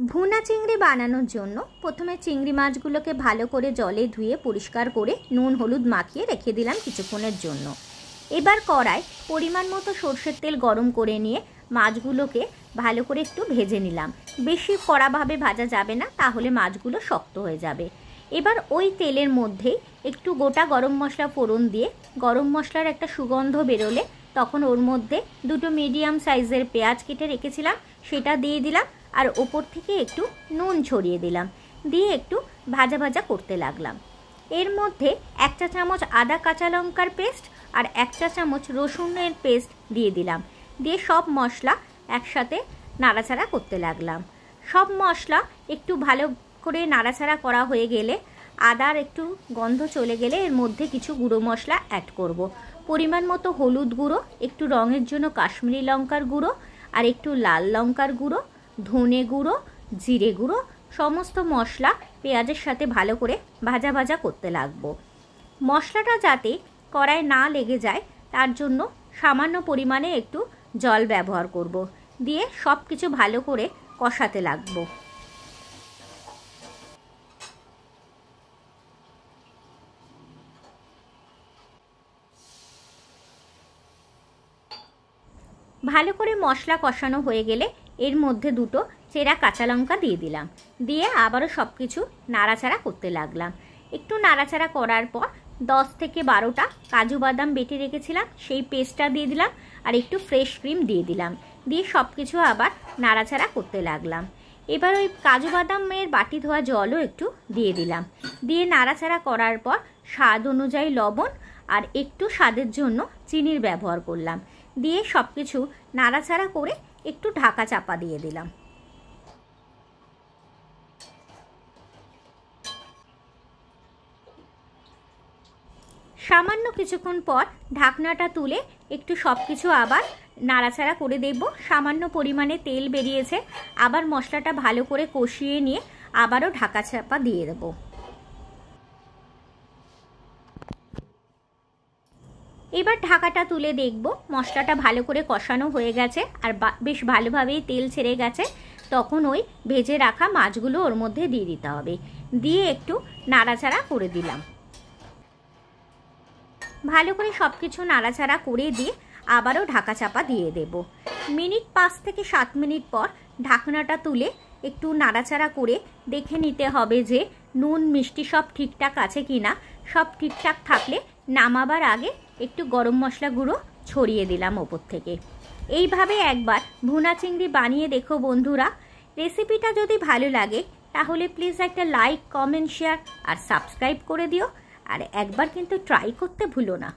ভুনা চিংড়ি বানানোর জন্য প্রথমে চিংড়ি মাছগুলোকে ভালো করে জলে ধুয়ে পরিষ্কার করে নুন হলুদ মাখিয়ে রেখে দিলাম কিছুক্ষণের জন্য। এবার কড়ায় পরিমাণ মতো সরষের তেল গরম করে নিয়ে মাছগুলোকে ভালো করে একটু ভেজে নিলাম। বেশি কড়াভাবে ভাজা যাবে না, তাহলে মাছগুলো শক্ত হয়ে যাবে। এবার ওই তেলের মধ্যেই একটু গোটা গরম মশলা ফোড়ন দিয়ে গরম মশলার একটা সুগন্ধ বেরোলে তখন ওর মধ্যে দুটো মিডিয়াম সাইজের পেঁয়াজ কেটে রেখেছিলাম সেটা দিয়ে দিলাম, আর ওপর থেকে একটু নুন ছড়িয়ে দিলাম, দিয়ে একটু ভাজা ভাজা করতে লাগলাম। এর মধ্যে 1 চা চামচ আদা কাঁচা লঙ্কার পেস্ট আর 1 চা চামচ রসুনের পেস্ট দিয়ে দিলাম, দিয়ে সব মশলা একসাথে নাড়াচাড়া করতে লাগলাম। সব মশলা একটু ভালো করে নাড়াচাড়া করা হয়ে গেলে আদার একটু গন্ধ চলে গেলে এর মধ্যে কিছু গুঁড়ো মশলা অ্যাড করব। পরিমাণ মতো হলুদ গুঁড়ো, একটু রঙের জন্য কাশ্মীরি লঙ্কার গুঁড়ো, আর একটু লাল লঙ্কার গুঁড়ো, ধনে গুঁড়ো, জিরে গুঁড়ো, সমস্ত মশলা পেঁয়াজের সাথে ভালো করে ভাজা ভাজা করতে লাগবো। মশলাটা যাতে কড়ায় না লেগে যায় তার জন্য সামান্য পরিমাণে একটু জল ব্যবহার করব, দিয়ে সব কিছু ভালো করে কষাতে লাগবো। ভালো করে মশলা কষানো হয়ে গেলে এর মধ্যে দুটো চেরা কাঁচা লঙ্কা দিয়ে দিলাম, দিয়ে আবারও সব কিছু নাড়াচাড়া করতে লাগলাম। একটু নাড়াচাড়া করার পর 10 থেকে 12টা কাজু বাদাম বেটে রেখেছিলাম সেই পেস্টটা দিয়ে দিলাম, আর একটু ফ্রেশ ক্রিম দিয়ে দিলাম, দিয়ে সব কিছু আবার নাড়াচাড়া করতে লাগলাম। এবার ওই কাজু বাদামের বাটি ধোয়া জলও একটু দিয়ে দিলাম, দিয়ে নাড়াচাড়া করার পর স্বাদ অনুযায়ী লবণ আর একটু স্বাদের জন্য চিনির ব্যবহার করলাম, দিয়ে সব কিছু নাড়াচাড়া করে একটু ঢাকা চাপা দিয়ে দিলাম। সামান্য কিছুক্ষণ পর ঢাকনাটা তুলে একটু সব কিছু আবার নাড়াচাড়া করে দেখব। সামান্য পরিমাণে তেল বেরিয়েছে, আবার মশলাটা ভালো করে কষিয়ে নিয়ে আবারও ঢাকা চাপা দিয়ে দেব। এবার ঢাকাটা তুলে দেখব মশলাটা ভালো করে কষানো হয়ে গেছে আর বেশ ভালোভাবেই তেল ছেড়ে গেছে। তখন ওই ভেজে রাখা মাছগুলো ওর মধ্যে দিয়ে দিতে হবে, দিয়ে একটু নাড়াচাড়া করে দিলাম। ভালো করে সব কিছু নাড়াচাড়া করে দিয়ে আবারও ঢাকা চাপা দিয়ে দেব। মিনিট 5 থেকে 7 মিনিট পর ঢাকনাটা তুলে একটু নাড়াচাড়া করে দেখে নিতে হবে যে নুন মিষ্টি সব ঠিকঠাক আছে কিনা। সব ঠিকঠাক থাকলে নামাবার আগে একটু গরম মশলা গুঁড়ো ছড়িয়ে দিলাম ওপর থেকে। এইভাবে একবার ভুনা চিংড়ি বানিয়ে দেখো বন্ধুরা। রেসিপিটা যদি ভালো লাগে তাহলে প্লিজ একটা লাইক, কমেন্ট, শেয়ার আর সাবস্ক্রাইব করে দিও, আর একবার কিন্তু ট্রাই করতে ভুলো না।